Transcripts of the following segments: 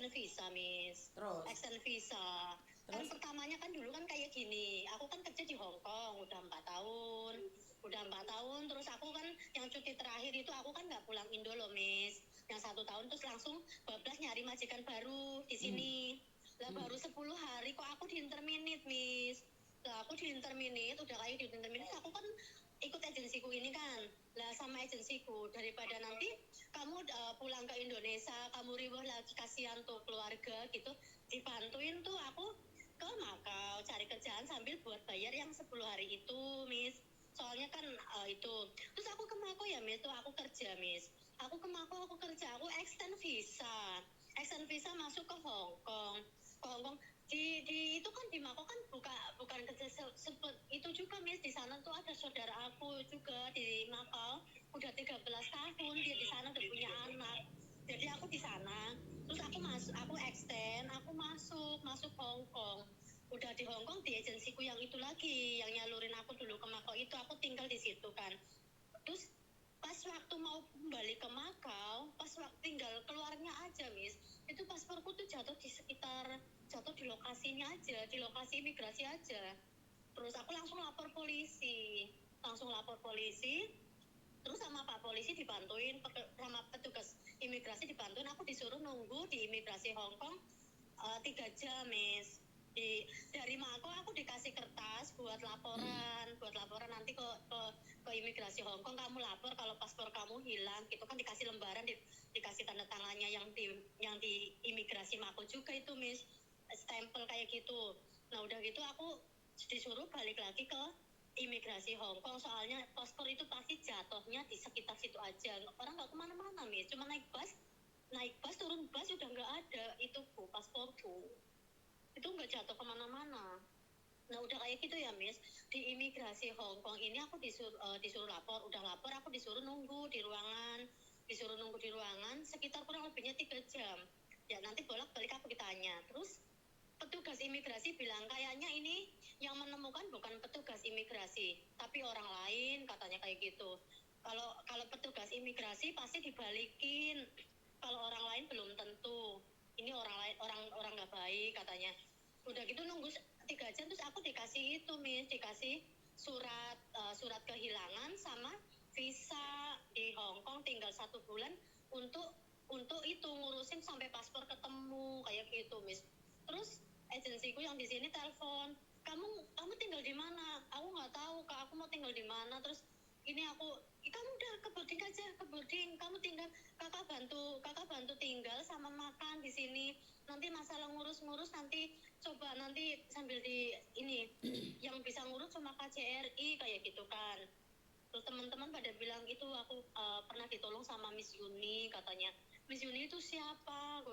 extend visa, Miss. Terus? Extend visa. Kan pertamanya kan dulu kan kayak gini. Aku kan kerja di Hong Kong udah 4 tahun. Terus aku kan yang cuti terakhir itu aku kan nggak pulang Indo loh, Miss. Yang 1 tahun terus langsung bablas nyari majikan baru di sini. Lah baru 10 hari kok aku di-interminate, Miss. Lah aku di-interminate, udah kayak di-interminate aku kan ikut agensiku ini kan. Lah sama agensiku daripada nanti kamu pulang ke Indonesia, kamu riweh lagi, kasihan tuh keluarga gitu, dibantuin tuh aku ke Makau cari kerjaan sambil buat bayar yang 10 hari itu, Miss. Soalnya kan itu. Terus aku ke Makau ya, Miss, tuh aku kerja, Miss. Aku ke Makau, aku kerja, aku extend visa. Extend visa masuk ke Hong Kong. Di itu kan di Makau kan bukan kerja itu juga, Miss. Di sana tuh ada saudara aku juga di Makau udah 13 tahun dia di sana udah punya anak. Jadi aku di sana terus aku extend, aku masuk Hong Kong. Udah di Hong Kong di agensiku yang itu lagi yang nyalurin aku dulu ke Makau itu, aku tinggal di situ kan. Terus pas waktu mau kembali ke Makau, pas waktu tinggal keluarnya aja, Miss, itu pasporku tuh jatuh di lokasinya aja, di lokasi imigrasi aja. Terus aku langsung lapor polisi. Terus sama Pak Polisi dibantuin, sama petugas imigrasi dibantuin, aku disuruh nunggu di imigrasi Hong Kong 3 jam, Miss. Dari Makau aku dikasih kertas buat laporan nanti ke imigrasi Hong Kong, kamu lapor kalau paspor kamu hilang gitu kan, dikasih lembaran, dikasih tanda tangannya yang di imigrasi Makau juga itu, Miss, stempel kayak gitu. Nah udah gitu aku disuruh balik lagi ke imigrasi Hong Kong, soalnya paspor itu pasti jatuhnya di sekitar situ aja, orang nggak kemana-mana, Miss, cuma naik bus turun bus udah nggak ada itu pasporku, itu nggak jatuh kemana-mana. Nah udah kayak gitu ya, Miss, di imigrasi Hong Kong ini aku disuruh lapor, udah lapor aku disuruh nunggu di ruangan sekitar kurang lebihnya 3 jam ya, nanti bolak-balik aku ditanya. Terus petugas imigrasi bilang kayaknya ini yang menemukan bukan petugas imigrasi tapi orang lain, katanya kayak gitu. Kalau petugas imigrasi pasti dibalikin, kalau orang lain belum tentu. Ini orang lain, orang nggak baik katanya. Udah gitu nunggu 3 jam terus aku dikasih itu, Miss, dikasih surat kehilangan sama visa di Hong Kong tinggal 1 bulan untuk itu ngurusin sampai paspor ketemu kayak gitu, Miss. Terus agensiku yang di sini telepon, kamu tinggal di mana? Aku nggak tahu, Kak, aku mau tinggal di mana. Terus ini kamu udah ke boarding aja, kamu tinggal, kakak bantu tinggal sama makan di sini. Nanti masalah ngurus nanti coba nanti sambil di ini yang bisa ngurus cuma KJRI kayak gitu kan. Terus teman-teman pada bilang itu aku pernah ditolong sama Miss Yuni, katanya. Miss Yuni itu siapa?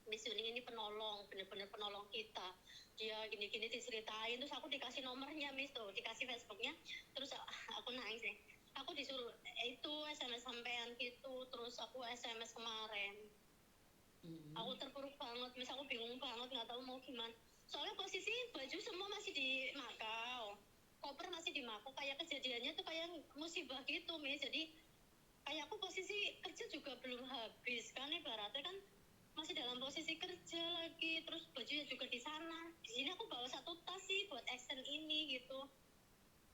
Miss Yuni ini penolong, bener-bener penolong kita. Dia gini-gini diceritain, terus aku dikasih nomornya, Miss, tuh dikasih Facebooknya. Terus aku nangis nih. Aku disuruh itu SMS sampean gitu, terus aku SMS kemarin. Aku terpuruk banget, Miss, aku bingung banget, nggak tahu mau gimana. Soalnya posisi baju semua masih di Makau, koper masih di Makau, kayak kejadiannya tuh kayak musibah gitu, Miss. Jadi kayak aku posisi kerja juga belum habis kan, ibaratnya kan masih dalam posisi kerja lagi, terus bajunya juga di sana. Di sini aku bawa 1 tas sih buat extend ini gitu.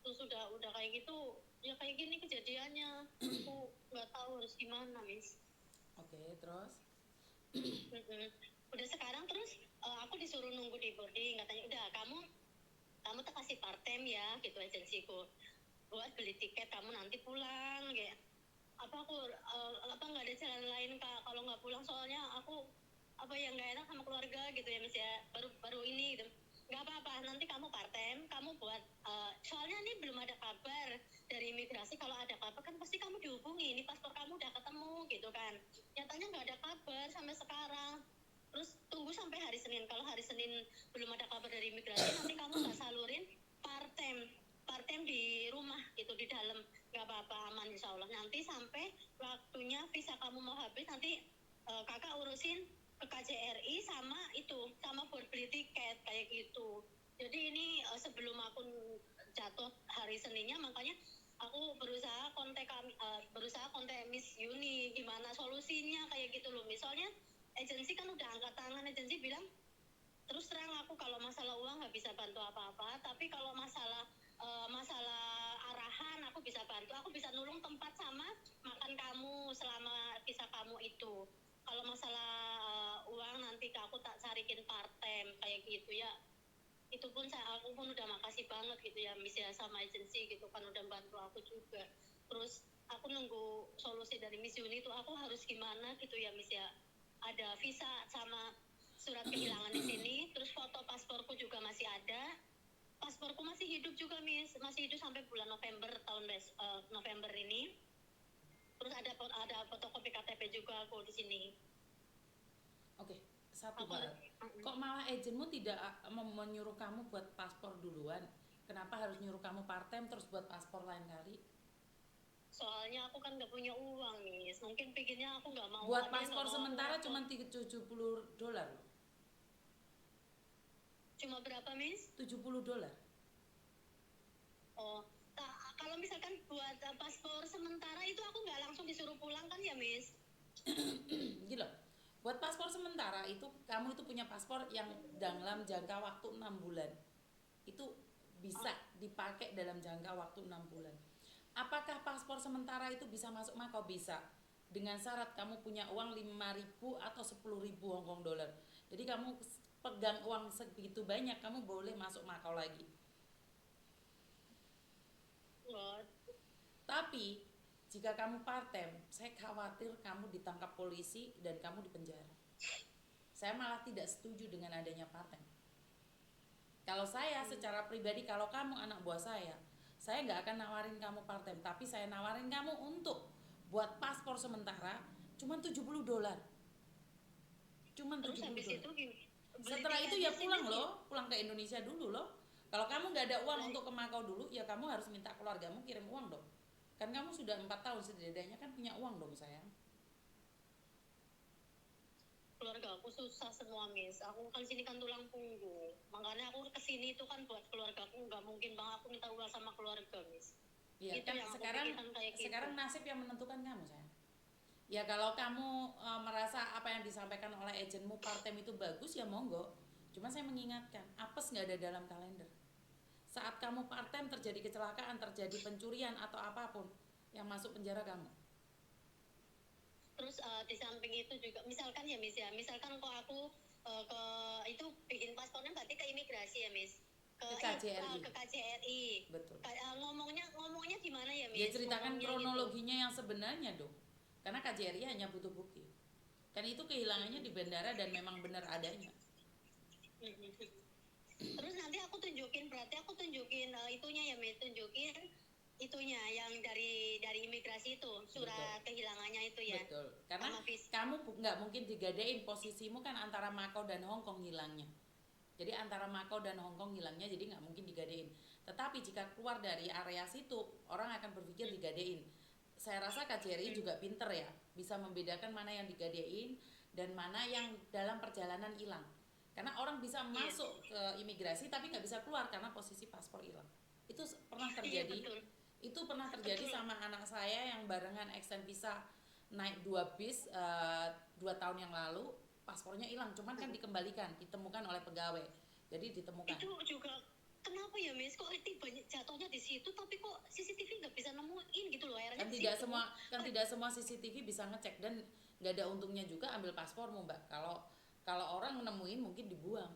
Terus udah kayak gitu, ya kayak gini kejadiannya. Aku nggak tahu harus gimana, Miss. Oke, terus? Udah sekarang terus aku disuruh nunggu di boarding, katanya udah kamu tuh kasih part time ya gitu agensiku, buat beli tiket kamu nanti pulang kayak apa nggak ada jalan lain, Kak, kalau nggak pulang, soalnya aku yang nggak enak sama keluarga gitu ya, Miss, ya, baru ini gitu. Nggak apa-apa, nanti kamu part time, kamu buat soalnya ini belum ada kabar dari imigrasi. Kalau ada kabar kan pasti kamu dihubungi, ini paspor kamu udah ketemu gitu kan. Nyatanya nggak ada kabar sampai sekarang. Terus tunggu sampai hari Senin, kalau hari Senin belum ada kabar dari imigrasi, nanti kamu tak salurin part time di rumah gitu, di dalam, nggak apa-apa, aman insya Allah. Nanti sampai waktunya visa kamu mau habis, nanti kakak urusin ke KJRI sama buat beli tiket kayak gitu. Jadi ini sebelum aku jatuh hari Seninnya, makanya aku berusaha kontak Miss Yuni, gimana solusinya kayak gitu loh, misalnya agensi kan udah angkat tangan, agensi bilang terus terang aku kalau masalah uang nggak bisa bantu apa-apa, tapi kalau masalah arahan aku bisa bantu, aku bisa nulung tempat sama makan kamu selama visa kamu itu. Kalau masalah uang nanti aku tak carikin part time kayak gitu ya. Itu pun aku pun udah makasih banget gitu ya Miss ya sama agensi gitu kan udah bantu aku juga. Terus aku nunggu solusi dari Miss Yuni itu aku harus gimana gitu ya Miss ya. Ada visa sama surat kehilangan di sini, terus foto pasporku juga masih ada. Pasporku masih hidup juga Miss, masih hidup sampai bulan November November ini. Terus ada fotokopi KTP juga aku di sini. Oke, satu hal. Kok malah agentmu tidak menyuruh kamu buat paspor duluan? Kenapa harus nyuruh kamu part time terus buat paspor lain kali? Soalnya aku kan nggak punya uang nih, mungkin pikirnya aku nggak mau. Buat paspor sementara cuma $70. Cuma berapa Miss? $70. Oh, kalau misalkan buat paspor sementara itu aku nggak langsung disuruh pulang kan ya Miss? Gitu. Buat paspor sementara itu kamu itu punya paspor yang dalam jangka waktu 6 bulan. Itu bisa dipakai dalam jangka waktu 6 bulan. Apakah paspor sementara itu bisa masuk Makau? Bisa. Dengan syarat kamu punya uang 5.000 atau 10.000 Hong Kong dollar. Jadi kamu pegang uang segitu banyak, kamu boleh masuk Makau lagi. What? Tapi jika kamu part time, saya khawatir kamu ditangkap polisi dan kamu dipenjara. Saya malah tidak setuju dengan adanya part time. Kalau saya secara pribadi, kalau kamu anak buah saya nggak akan nawarin kamu part time, tapi saya nawarin kamu untuk buat paspor sementara cuma $70. Cuman $70. Setelah itu ya pulang loh, pulang ke Indonesia dulu loh. Kalau kamu nggak ada uang untuk ke Makau dulu, ya kamu harus minta keluargamu kirim uang dong. Kan kamu sudah 4 tahun setidaknya kan punya uang dong sayang. Keluarga aku susah semua Miss, aku kan sini kan tulang punggung, makanya aku kesini itu kan buat keluarga aku, nggak mungkin bang aku minta uang sama keluarga Miss. Iya itu kan yang sekarang nasib yang menentukan kamu sayang. Ya kalau kamu merasa apa yang disampaikan oleh agenmu part time itu bagus ya monggo. Cuma saya mengingatkan, apes nggak ada dalam kalender. Saat kamu part time terjadi kecelakaan, terjadi pencurian atau apapun, yang masuk penjara kamu. Terus di samping itu juga misalkan ya Miss ya, misalkan kok aku ke itu bikin paspornya berarti ke imigrasi ya Miss, ke KJRI. Ke KJRI. Betul. Ngomongnya gimana ya Miss? Ya ceritakan ngomongnya kronologinya gitu. Yang sebenarnya dong. Karena KJRI hanya butuh bukti. Kan itu kehilangannya di bandara dan memang benar adanya. Terus nanti aku tunjukin itunya ya Miss, tunjukin itunya yang dari imigrasi itu, surat kehilangannya itu ya. Betul. Karena kamu nggak mungkin digadein, posisimu kan antara Makau dan Hong Kong hilangnya. Jadi antara Makau dan Hong Kong hilangnya, jadi nggak mungkin digadein. Tetapi jika keluar dari area situ, orang akan berpikir digadein. Saya rasa KJRI juga pinter ya, bisa membedakan mana yang digadein dan mana yang dalam perjalanan hilang. Karena orang bisa masuk ke imigrasi tapi nggak bisa keluar karena posisi paspor hilang. Itu pernah terjadi. Itu pernah terjadi sama anak saya yang barengan extend visa naik 2 bis 2 tahun yang lalu, paspornya hilang, cuman kan dikembalikan, ditemukan oleh pegawai. Jadi ditemukan. Itu juga kenapa ya Miss, kok banyak jatuhnya di situ tapi kok CCTV nggak bisa nemuin gitu loh. Kan tidak semua CCTV bisa ngecek dan nggak ada untungnya juga ambil paspormu Mbak. Kalau orang nemuin mungkin dibuang.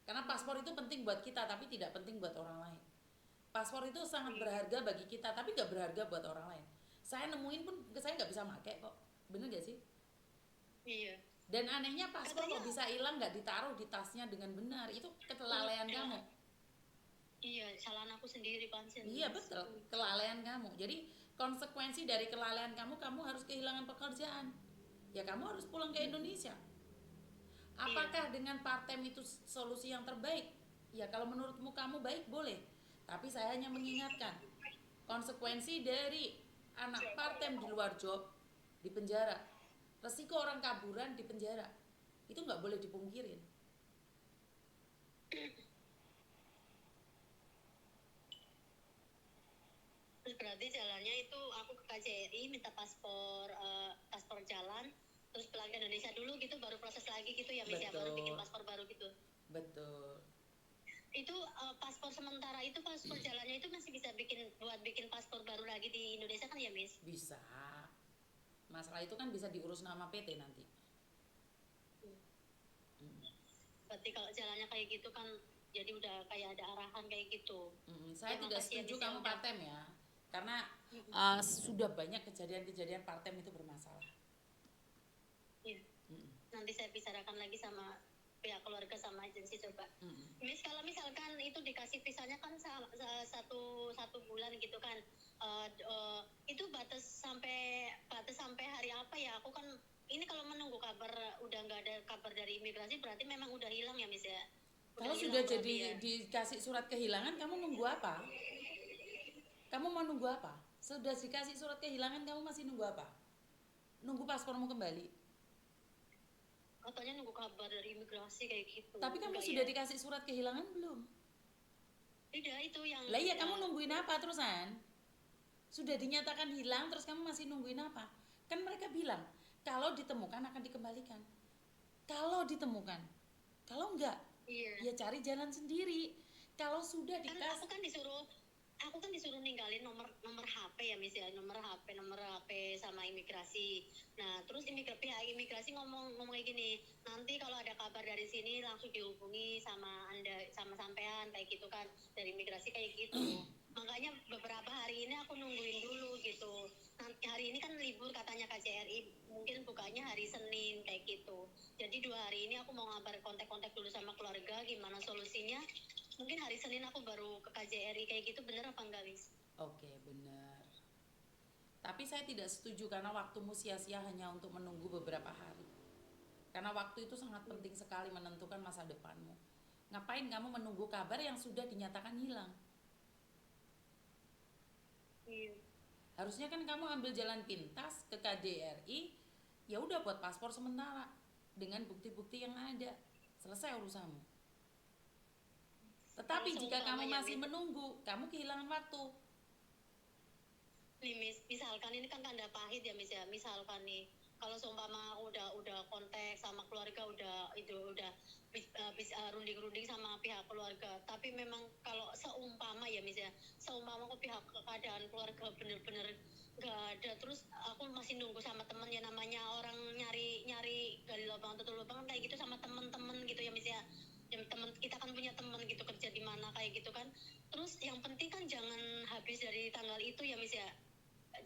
Karena paspor itu penting buat kita tapi tidak penting buat orang lain. Paspor itu sangat berharga bagi kita tapi nggak berharga buat orang lain. Saya nemuin pun saya nggak bisa pakai kok, bener gak sih? Iya. Dan anehnya paspor kok bisa hilang nggak ditaruh di tasnya dengan benar, itu kelalaian kamu. Iya, kesalahan aku sendiri Pansen. Iya betul, kelalaian kamu. Jadi konsekuensi dari kelalaian kamu harus kehilangan pekerjaan. Ya kamu harus pulang ke Indonesia. Apakah dengan part time itu solusi yang terbaik? Ya kalau menurutmu kamu baik boleh. Tapi saya hanya mengingatkan konsekuensi dari anak part time di luar job di penjara, resiko orang kaburan di penjara, itu nggak boleh dipungkirin. Terus berarti jalannya itu aku ke KJRI minta paspor jalan, terus pulang ke Indonesia dulu gitu, baru proses lagi gitu ya Miss ya, baru bikin Betul, paspor baru gitu. betul. Itu paspor sementara itu, paspor jalannya itu masih bisa bikin paspor baru lagi di Indonesia kan ya Miss? Bisa. Masalah itu kan bisa diurus nama PT nanti. Mm. Berarti kalau jalannya kayak gitu kan jadi udah kayak ada arahan kayak gitu. Saya Ya tidak makasih ya setuju Miss ya kamu udah. part-time ya. Karena sudah banyak kejadian-kejadian part-time itu bermasalah. Iya. Mm-mm. Nanti saya bicarakan lagi sama pihak keluarga sama agensi coba. Mm-mm. Miss kalau misalkan itu dikasih visanya kan satu bulan gitu kan, itu batas sampai hari apa ya? Aku kan ini kalau menunggu kabar udah nggak ada kabar dari imigrasi berarti memang udah hilang ya Miss ya? Kalau Udah sudah hilang berarti ya. jadi dikasih surat kehilangan, kamu nunggu apa? Kamu mau nunggu apa? Sudah dikasih surat kehilangan, kamu masih nunggu apa? Nunggu paspormu kembali. Katanya nunggu kabar dari imigrasi kayak gitu. Tapi kamu Enggak sudah ya? dikasih surat kehilangan belum? Tidak itu yang Lah iya, kamu nungguin apa terusan? Sudah dinyatakan hilang, terus kamu masih nungguin apa? Kan mereka bilang, kalau ditemukan akan dikembalikan. Kalau ditemukan, kalau enggak, iya. ya cari jalan sendiri. Kalau sudah Kan dikasih, aku kan disuruh ninggalin nomor HP ya Miss ya, nomor HP sama imigrasi. Nah terus pihak imigrasi ngomong kayak gini, nanti kalau ada kabar dari sini langsung dihubungi sama anda, sama sampean kayak gitu kan, dari imigrasi kayak gitu. Makanya beberapa hari ini aku nungguin dulu gitu. Nanti hari ini kan libur katanya KJRI, mungkin bukanya hari Senin kayak gitu. Jadi 2 hari ini aku mau ngabar kontak dulu sama keluarga gimana solusinya. Mungkin hari Senin aku baru ke KJRI kayak gitu, bener apa enggak Miss? oke, benar. Tapi saya tidak setuju karena waktumu sia-sia hanya untuk menunggu beberapa hari. Karena waktu itu sangat penting sekali menentukan masa depanmu. Ngapain kamu menunggu kabar yang sudah dinyatakan hilang? Iya. Harusnya kan kamu ambil jalan pintas ke KJRI, ya udah buat paspor sementara dengan bukti-bukti yang ada. Selesai urusanmu. Tetapi Kalau jika kamu seumpama ya masih Miss, menunggu, kamu kehilangan waktu. nih Miss, misalkan ini kan tanda pahit ya Miss ya, misalkan nih kalau seumpama udah kontak sama keluarga, udah runding-runding sama pihak keluarga, tapi memang kalau seumpama ya Miss ya, seumpama kok pihak keadaan keluarga bener-bener gak ada, terus aku masih nunggu sama temen ya, namanya orang nyari gali lubang tutup lubang kayak gitu sama temen-temen gitu ya Miss ya. Yang temen kita kan punya temen gitu kerja di mana kayak gitu kan, terus yang penting kan jangan habis dari tanggal itu ya Miss ya,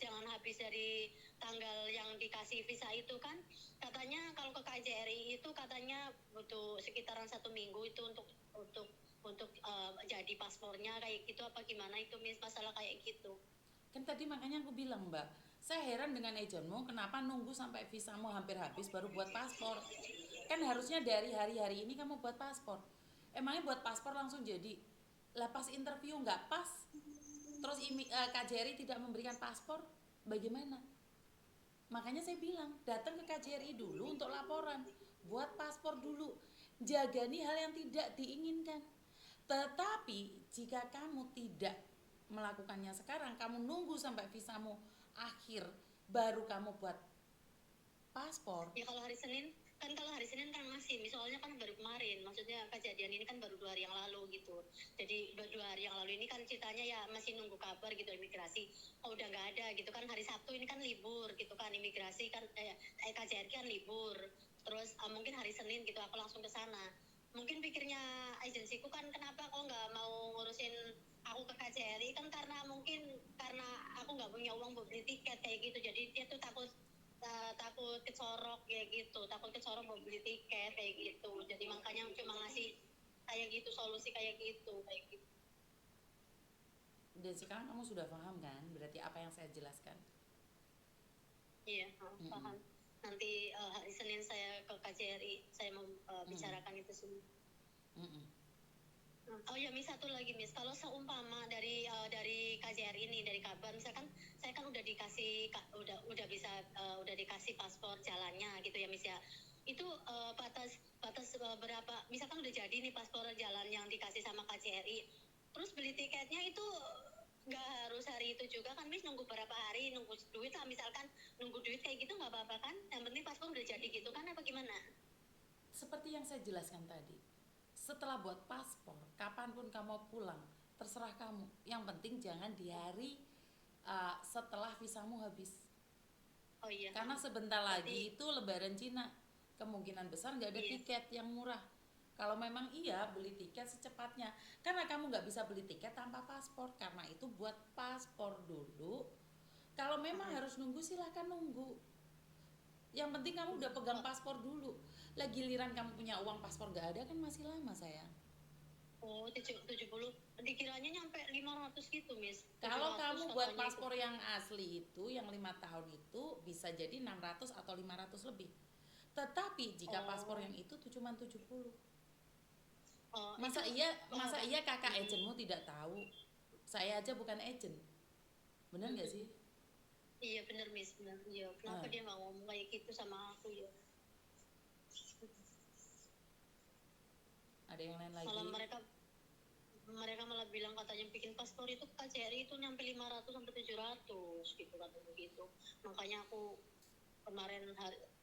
jangan habis dari tanggal yang dikasih visa itu kan. Katanya kalau ke KJRI itu katanya butuh sekitaran 1 minggu itu untuk jadi paspornya kayak gitu, apa gimana itu Miss, masalah kayak gitu. Kan tadi makanya aku bilang, Mbak, saya heran dengan agentmu kenapa nunggu sampai visamu hampir habis baru buat paspor. Kan harusnya dari hari-hari ini kamu buat paspor. Emangnya buat paspor langsung jadi? Lah pas interview nggak pas, terus KJRI tidak memberikan paspor, bagaimana? Makanya saya bilang, datang ke KJRI dulu untuk laporan, buat paspor dulu, jagani hal yang tidak diinginkan. Tetapi jika kamu tidak melakukannya sekarang, kamu nunggu sampai visamu akhir, baru kamu buat paspor. Ya kalau hari Senin kan masih, misalnya kan baru kemarin, maksudnya kejadian ini kan baru 2 hari yang lalu gitu. Jadi 2 hari yang lalu ini kan ceritanya ya masih nunggu kabar gitu imigrasi. Oh udah nggak ada gitu kan, hari Sabtu ini kan libur gitu kan, imigrasi kan KJRI kan libur. Terus mungkin hari Senin gitu aku langsung ke sana. Mungkin pikirnya agensiku kan kenapa kok nggak mau ngurusin aku ke KJRI kan, karena aku nggak punya uang buat beli tiket kayak gitu. Jadi dia tuh takut takut kesorok mau beli tiket kayak gitu, jadi makanya cuma ngasih kayak gitu, solusi kayak gitu. Dan sekarang kamu sudah paham kan? Berarti apa yang saya jelaskan? Iya, Mm-mm. paham. Nanti hari Senin saya ke KJRI, saya mau bicarakan itu semua. Mm-mm. Oh ya Miss, satu lagi Miss, kalau seumpama dari KJRI ini, dari kabar misalkan saya kan udah dikasih udah dikasih paspor jalannya gitu ya Miss ya, itu batas berapa, misalkan udah jadi nih paspor jalan yang dikasih sama KJRI, terus beli tiketnya itu nggak harus hari itu juga kan Miss, nunggu berapa hari, nunggu duit lah misalkan, nunggu duit kayak gitu nggak apa-apa kan, yang penting paspor udah jadi gitu kan apa gimana? Seperti yang saya jelaskan tadi, setelah buat paspor, kapanpun kamu mau pulang, terserah kamu. Yang penting jangan di hari setelah visamu habis. Oh iya, Karena sebentar berarti lagi itu Lebaran Cina, kemungkinan besar nggak ada iya. tiket yang murah. Kalau memang iya, beli tiket secepatnya. Karena kamu nggak bisa beli tiket tanpa paspor. Karena itu buat paspor dulu. Kalau memang Mm-mm. harus nunggu, silahkan nunggu. Yang penting kamu udah pegang Oh, paspor dulu. Lah giliran kamu punya uang, paspor nggak ada kan masih lama sayang. oh 70, dikiranya nyampe 500 gitu Miss, Kalau 700 kamu buat katanya itu. paspor yang asli itu, yang 5 tahun itu bisa jadi 600 atau 500 lebih. Tetapi jika paspor Oh, yang itu cuma 70. oh itu Masa iya kakak mm, agentmu tidak tahu? Saya aja bukan agent. Bener nggak mm. sih? Iya bener Miss, bener. Iya, kenapa Eh, dia nggak ngomong kayak gitu sama aku ya? ada yang lain Malah lagi? mereka mereka malah bilang katanya bikin paspor itu KJRI itu nyampe 500 sampai 700 gitu katanya gitu. Makanya aku kemarin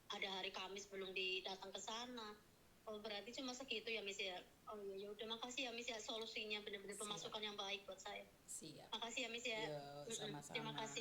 ada hari Kamis belum datang ke sana. Oh berarti cuma segitu ya Miss ya. Oh iya ya udah, makasih ya Miss ya, solusinya benar-benar Siap, pemasukan yang baik buat saya. siap. Makasih ya Miss ya. Yo, Mm-mm, terima sama-sama. kasih.